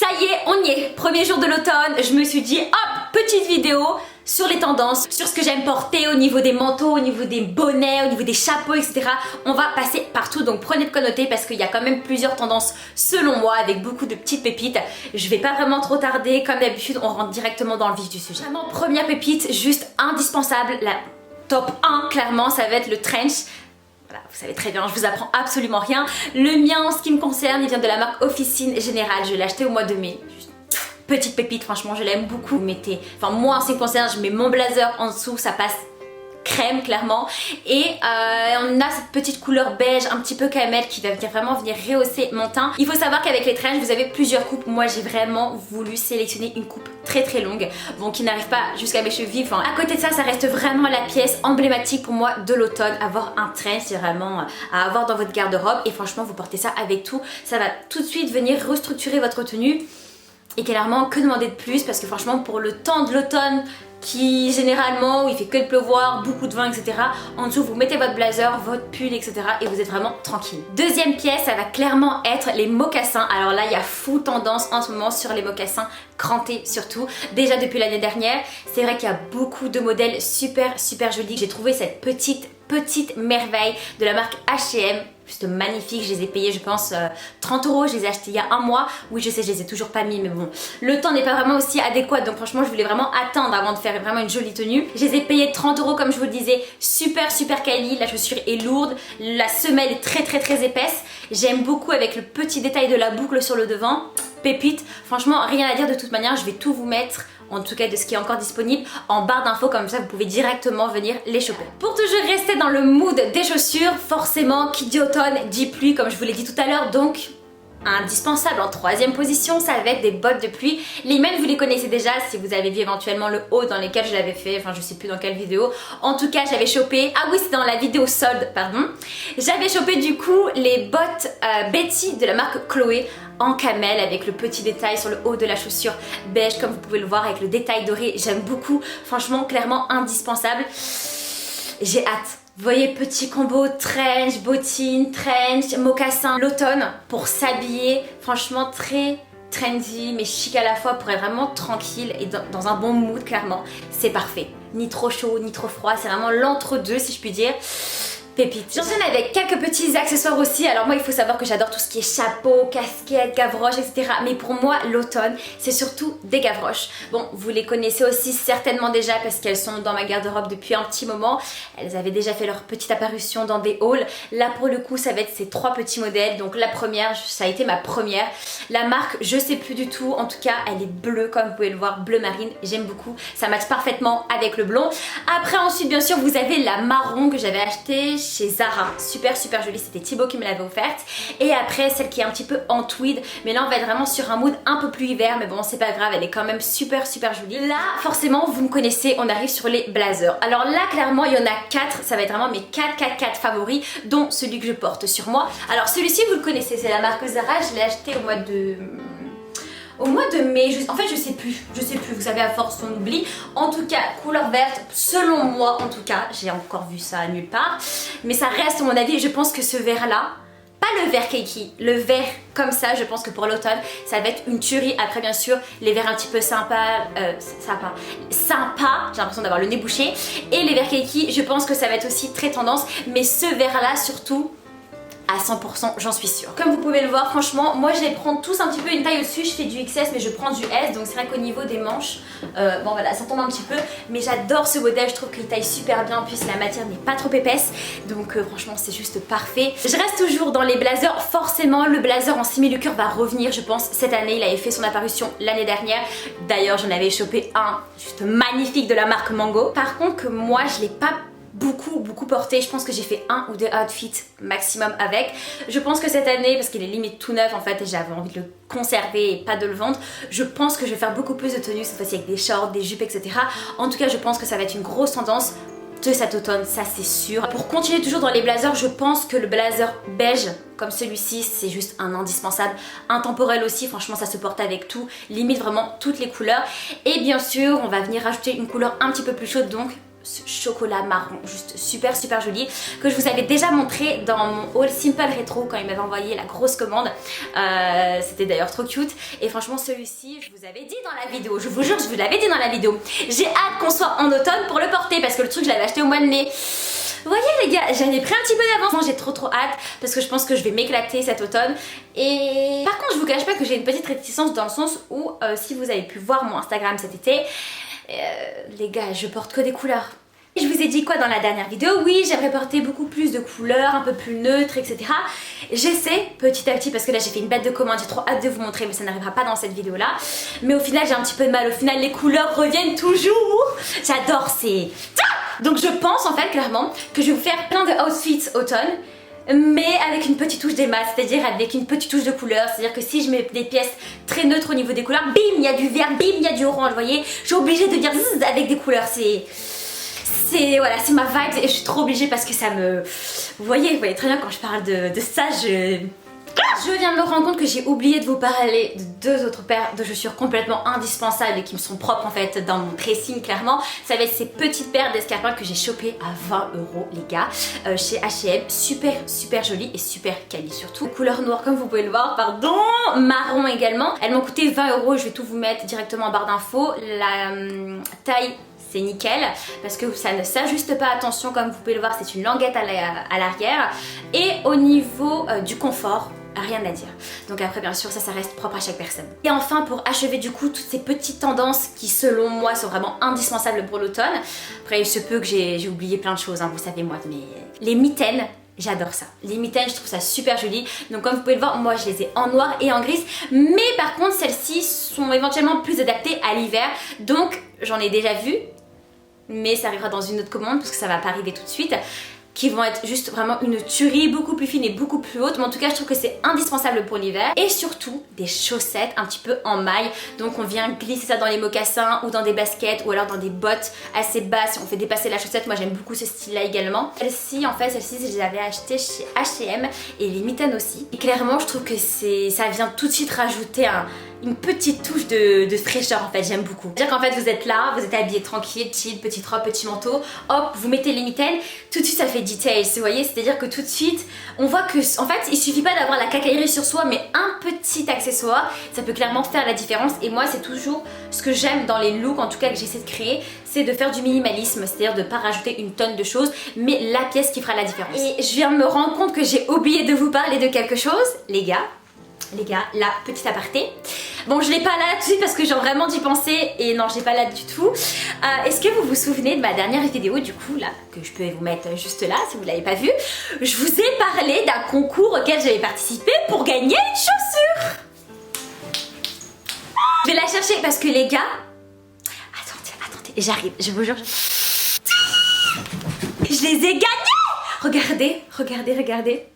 Ça y est, on y est. Premier jour de l'automne, je me suis dit hop, petite vidéo sur les tendances, sur ce que j'aime porter au niveau des manteaux, au niveau des bonnets, au niveau des chapeaux, etc. On va passer partout, donc prenez de quoi noter parce qu'il y a quand même plusieurs tendances selon moi avec beaucoup de petites pépites. Je vais pas vraiment trop tarder, comme d'habitude on rentre directement dans le vif du sujet. Vraiment première pépite, juste indispensable, la top 1 clairement, ça va être le trench. Voilà, vous savez très bien, je vous apprends absolument rien. Le mien en ce qui me concerne, il vient de la marque Officine Générale, je l'ai acheté au mois de mai. Petite pépite, franchement je l'aime beaucoup. Vous mettez, enfin moi en ce qui me concerne, je mets mon blazer en dessous, ça passe crème clairement. Et on a cette petite couleur beige un petit peu camel qui va vraiment venir rehausser mon teint. Il faut savoir qu'avec les trench vous avez plusieurs coupes. Moi j'ai vraiment voulu sélectionner une coupe très longue, bon qui n'arrive pas jusqu'à mes chevilles. Enfin, à côté de ça, ça reste vraiment la pièce emblématique pour moi de l'automne. Avoir un trench, c'est vraiment à avoir dans votre garde-robe. Et franchement vous portez ça avec tout, ça va tout de suite venir restructurer votre tenue. Et clairement, que demander de plus, parce que franchement pour le temps de l'automne qui généralement où il fait que de pleuvoir, beaucoup de vent, etc. En dessous vous mettez votre blazer, votre pull, etc. et vous êtes vraiment tranquille. Deuxième pièce, ça va clairement être les mocassins. Alors là il y a fou tendance en ce moment sur les mocassins crantés surtout. Déjà depuis l'année dernière, c'est vrai qu'il y a beaucoup de modèles super jolis. J'ai trouvé cette petite merveille de la marque H&M. Juste magnifique, je les ai payés je pense 30 €, je les ai achetés il y a un mois. Oui je sais, je les ai toujours pas mis mais bon, le temps n'est pas vraiment aussi adéquat donc franchement je voulais vraiment attendre avant de faire vraiment une jolie tenue. Je les ai payés 30 € comme je vous le disais, super quali, la chaussure est lourde, la semelle est très épaisse. J'aime beaucoup avec le petit détail de la boucle sur le devant, pépite, franchement rien à dire de toute manière, je vais tout vous mettre en tout cas de ce qui est encore disponible en barre d'infos, comme ça vous pouvez directement venir les choper. Pour toujours rester dans le mood des chaussures, forcément qui dit automne dit pluie comme je vous l'ai dit tout à l'heure, donc indispensable en troisième position ça va être des bottes de pluie. Les mêmes vous les connaissez déjà si vous avez vu éventuellement le haul dans lequel je l'avais fait, enfin je sais plus dans quelle vidéo. En tout cas j'avais chopé, ah oui c'est dans la vidéo solde pardon, j'avais chopé du coup les bottes Betty de la marque Chloé en camel avec le petit détail sur le haut de la chaussure beige comme vous pouvez le voir avec le détail doré, j'aime beaucoup, franchement clairement indispensable. J'ai hâte. Vous voyez, petit combo trench, bottine, trench, mocassin, l'automne pour s'habiller, franchement très trendy mais chic à la fois pour être vraiment tranquille et dans un bon mood clairement. C'est parfait, ni trop chaud ni trop froid, c'est vraiment l'entre-deux si je puis dire. Pépite. J'enchaîne avec quelques petits accessoires aussi. Alors moi il faut savoir que j'adore tout ce qui est chapeau, casquette, gavroche, etc. Mais pour moi l'automne c'est surtout des gavroches. Bon vous les connaissez aussi certainement déjà parce qu'elles sont dans ma garde-robe depuis un petit moment. Elles avaient déjà fait leur petite apparition dans des hauls. Là pour le coup ça va être ces trois petits modèles. Donc la première, ça a été ma première. La marque je sais plus du tout. En tout cas elle est bleue comme vous pouvez le voir, bleu marine. J'aime beaucoup. Ça matche parfaitement avec le blond. Après ensuite bien sûr vous avez la marron que j'avais achetée chez Zara, super jolie, c'était Thibaut qui me l'avait offerte. Et après celle qui est un petit peu en tweed, mais là on va être vraiment sur un mood un peu plus hiver, mais bon c'est pas grave, elle est quand même super jolie. Là forcément vous me connaissez, on arrive sur les blazers. Alors là clairement il y en a 4, ça va être vraiment mes 4 favoris, dont celui que je porte sur moi. Alors celui-ci vous le connaissez, c'est la marque Zara, je l'ai acheté au mois de mai, en fait je sais plus, vous savez à force on oublie. En tout cas couleur verte, selon moi en tout cas, j'ai encore vu ça nulle part, mais ça reste à mon avis, je pense que ce vert là, pas le vert kaki, le vert comme ça, je pense que pour l'automne ça va être une tuerie. Après bien sûr les verts un petit peu sympa, j'ai l'impression d'avoir le nez bouché, et les verts kaki je pense que ça va être aussi très tendance, mais ce vert là surtout à 100% j'en suis sûre. Comme vous pouvez le voir franchement moi je les prends tous un petit peu une taille au-dessus, je fais du XS mais je prends du S, donc c'est vrai qu'au niveau des manches bon voilà ça tombe un petit peu, mais j'adore ce modèle, je trouve qu'il taille super bien puisque la matière n'est pas trop épaisse, donc franchement c'est juste parfait. Je reste toujours dans les blazers, forcément le blazer en simili-cuir va revenir je pense cette année, il avait fait son apparition l'année dernière, d'ailleurs j'en avais chopé un juste magnifique de la marque Mango. Par contre que moi je l'ai pas beaucoup porté, je pense que j'ai fait 1 ou 2 outfits maximum avec. Je pense que cette année, parce qu'il est limite tout neuf en fait et j'avais envie de le conserver et pas de le vendre, je pense que je vais faire beaucoup plus de tenues cette fois-ci avec des shorts, des jupes, etc. En tout cas je pense que ça va être une grosse tendance de cet automne, ça c'est sûr. Pour continuer toujours dans les blazers, je pense que le blazer beige comme celui-ci c'est juste un indispensable, intemporel aussi, franchement ça se porte avec tout, limite vraiment toutes les couleurs. Et bien sûr on va venir rajouter une couleur un petit peu plus chaude, donc ce chocolat marron, juste super super joli, que je vous avais déjà montré dans mon haul Simple Rétro quand il m'avait envoyé la grosse commande. C'était d'ailleurs trop cute. Et franchement celui-ci, je vous avais dit dans la vidéo, je vous jure, je vous l'avais dit dans la vidéo. J'ai hâte qu'on soit en automne pour le porter parce que le truc je l'avais acheté au mois de mai. Vous voyez les gars, j'avais pris un petit peu d'avance, j'ai trop hâte parce que je pense que je vais m'éclater cet automne. Et par contre je vous cache pas que j'ai une petite réticence dans le sens où si vous avez pu voir mon Instagram cet été, les gars, je porte que des couleurs. Je vous ai dit quoi dans la dernière vidéo? Oui, j'aimerais porter beaucoup plus de couleurs, un peu plus neutres, etc. J'essaie petit à petit parce que là j'ai fait une bête de commande, j'ai trop hâte de vous montrer mais ça n'arrivera pas dans cette vidéo là. Mais au final j'ai un petit peu de mal, au final les couleurs reviennent toujours. J'adore ces... Donc je pense en fait clairement que je vais vous faire plein de outfits automne, mais avec une petite touche des mat, c'est-à-dire avec une petite touche de couleur. C'est-à-dire que si je mets des pièces très neutres au niveau des couleurs, bim, il y a du vert, bim, il y a du orange, vous voyez. Je suis obligée de dire zzz avec des couleurs, voilà, c'est ma vibe et je suis trop obligée parce que ça me... Vous voyez très bien quand je parle de ça, je viens de me rendre compte que j'ai oublié de vous parler de deux autres paires de chaussures complètement indispensables et qui me sont propres en fait dans mon dressing clairement. Ça va être ces petites paires d'escarpins que j'ai chopées à 20 € les gars, chez H&M, super jolies et super quali surtout. Couleur noire comme vous pouvez le voir, pardon, marron également. Elles m'ont coûté 20 €, je vais tout vous mettre directement en barre d'infos. La taille c'est nickel parce que ça ne s'ajuste pas, attention comme vous pouvez le voir c'est une languette à l'arrière. Et au niveau du confort, rien à dire. Donc après bien sûr ça reste propre à chaque personne. Et enfin pour achever du coup toutes ces petites tendances qui selon moi sont vraiment indispensables pour l'automne. Après il se peut que j'ai oublié plein de choses hein, vous savez moi, mais les mitaines, j'adore ça. Les mitaines, je trouve ça super joli. Donc comme vous pouvez le voir, moi je les ai en noir et en gris. Mais par contre celles-ci sont éventuellement plus adaptées à l'hiver. Donc j'en ai déjà vu, mais ça arrivera dans une autre commande parce que ça va pas arriver tout de suite, qui vont être juste vraiment une tuerie, beaucoup plus fine et beaucoup plus haute. Mais en tout cas je trouve que c'est indispensable pour l'hiver. Et surtout des chaussettes un petit peu en maille. Donc on vient glisser ça dans les mocassins ou dans des baskets ou alors dans des bottes assez basses. On fait dépasser la chaussette, moi j'aime beaucoup ce style là également. Celle-ci je les avais achetées chez H&M et les mitaines aussi. Et clairement je trouve que ça vient tout de suite rajouter une petite touche de fraîcheur en fait, j'aime beaucoup. C'est-à-dire qu'en fait vous êtes là, vous êtes habillé tranquille, chill, petite robe, petit manteau, hop, vous mettez les mitaines, tout de suite ça fait details, vous voyez, c'est-à-dire que tout de suite on voit que en fait il suffit pas d'avoir la cacaillerie sur soi mais un petit accessoire, ça peut clairement faire la différence. Et moi c'est toujours ce que j'aime dans les looks en tout cas que j'essaie de créer, c'est de faire du minimalisme, c'est-à-dire de pas rajouter une tonne de choses mais la pièce qui fera la différence. Et je viens de me rendre compte que j'ai oublié de vous parler de quelque chose, les gars, la petite aparté. Bon, je l'ai pas là tout de suite parce que j'ai vraiment dû penser et non, je l'ai pas là du tout. Est-ce que vous vous souvenez de ma dernière vidéo du coup là, que je peux vous mettre juste là si vous l'avez pas vue? Je vous ai parlé d'un concours auquel j'avais participé pour gagner une chaussure. Je vais la chercher parce que les gars... Attendez, j'arrive, je vous jure. Je les ai gagnés. Regardez.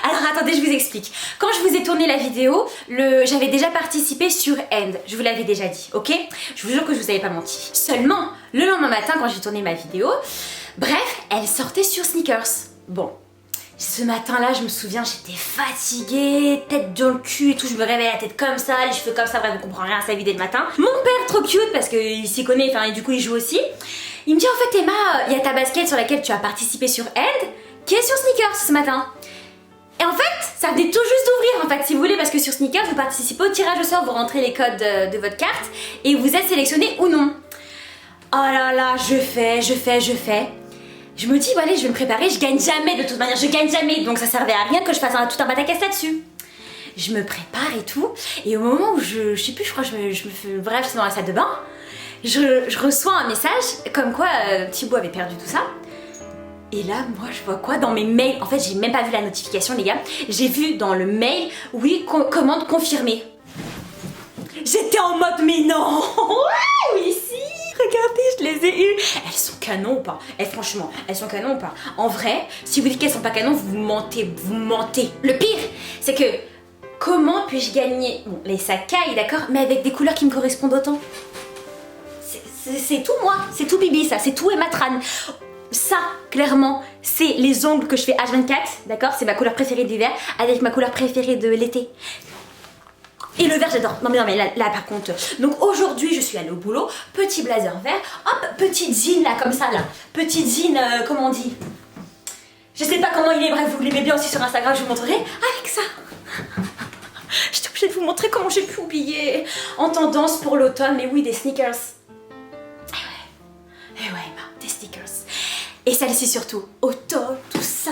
Alors attendez, je vous explique. Quand je vous ai tourné la vidéo, j'avais déjà participé sur End. Je vous l'avais déjà dit, ok? Je vous jure que je vous avais pas menti. Seulement, le lendemain matin, quand j'ai tourné ma vidéo, bref, elle sortait sur Sneakers. Bon, ce matin-là, je me souviens, j'étais fatiguée, tête dans le cul et tout. Je me réveille la tête comme ça, les cheveux comme ça, bref, vous comprenez rien à sa vidéo de matin. Mon père, trop cute, parce qu'il s'y connaît, enfin, et du coup, il joue aussi. Il me dit, en fait, Emma, il y a ta basket sur laquelle tu as participé sur End, qui est sur Sneakers ce matin. Et en fait, ça venait tout juste d'ouvrir en fait, si vous voulez, parce que sur Sneakers, vous participez au tirage au sort, vous rentrez les codes de votre carte et vous êtes sélectionné ou non. Oh là là, je fais. Je me dis, bon, allez, je vais me préparer, je gagne jamais de toute manière, je gagne jamais, donc ça servait à rien que je fasse tout un batacasse là-dessus. Je me prépare et tout, et au moment où je sais plus, je crois que je me fais, bref, c'est dans la salle de bain, je reçois un message comme quoi Thibaut avait perdu tout ça. Et là, moi, je vois quoi dans mes mails? En fait, j'ai même pas vu la notification, les gars. J'ai vu dans le mail, oui, commande confirmée. J'étais en mode, mais non. Oui, si. Regardez, je les ai eues. Elles sont canons ou pas? Franchement, elles sont canons ou pas? En vrai, si vous dites qu'elles sont pas canons, vous mentez. Le pire, c'est que comment puis-je gagner, bon, les Sacai, d'accord, mais avec des couleurs qui me correspondent autant? C'est tout moi, c'est tout Bibi ça, c'est tout Emma Tran. Ça, clairement, c'est les ongles que je fais H24, d'accord? C'est ma couleur préférée d'hiver avec ma couleur préférée de l'été. Et le vert j'adore. Non mais là par contre. Donc aujourd'hui je suis allée au boulot, petit blazer vert, hop, petite zine là comme ça là. Petite zine, comment on dit? Je sais pas comment il est, bref vous l'aimez bien aussi sur Instagram, je vous montrerai. Avec ça. J'étais obligée de vous montrer comment j'ai pu oublier. En tendance pour l'automne, mais oui des sneakers. Eh ouais, bah, des sneakers. Et celle-ci surtout, automne, tout ça,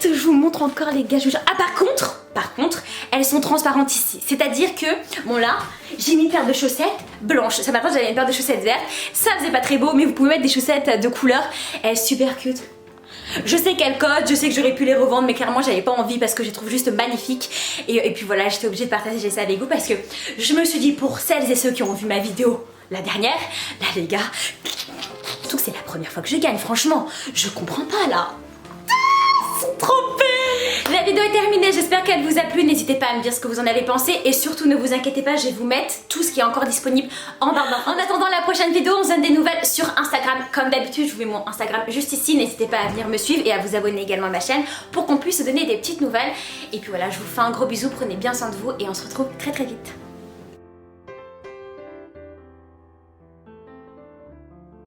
je vous montre encore les gars. Ah par contre, elles sont transparentes ici. C'est-à-dire que, bon là, j'ai mis une paire de chaussettes blanches. Ce matin j'avais une paire de chaussettes vertes. Ça faisait pas très beau, mais vous pouvez mettre des chaussettes de couleur. Elles sont super cute. Je sais qu'elles cotent, je sais que j'aurais pu les revendre, mais clairement j'avais pas envie parce que je les trouve juste magnifiques. Et puis voilà, j'étais obligée de partager ça avec vous parce que je me suis dit pour celles et ceux qui ont vu ma vidéo la dernière, là les gars, surtout que c'est la première fois que je gagne, franchement, je comprends pas là. C'est trop belle. La vidéo est terminée, j'espère qu'elle vous a plu, n'hésitez pas à me dire ce que vous en avez pensé et surtout ne vous inquiétez pas, je vais vous mettre tout ce qui est encore disponible en barre d'infos. En attendant la prochaine vidéo, on se donne des nouvelles sur Instagram comme d'habitude, je vous mets mon Instagram juste ici, n'hésitez pas à venir me suivre et à vous abonner également à ma chaîne pour qu'on puisse se donner des petites nouvelles. Et puis voilà, je vous fais un gros bisou, prenez bien soin de vous et on se retrouve très très vite.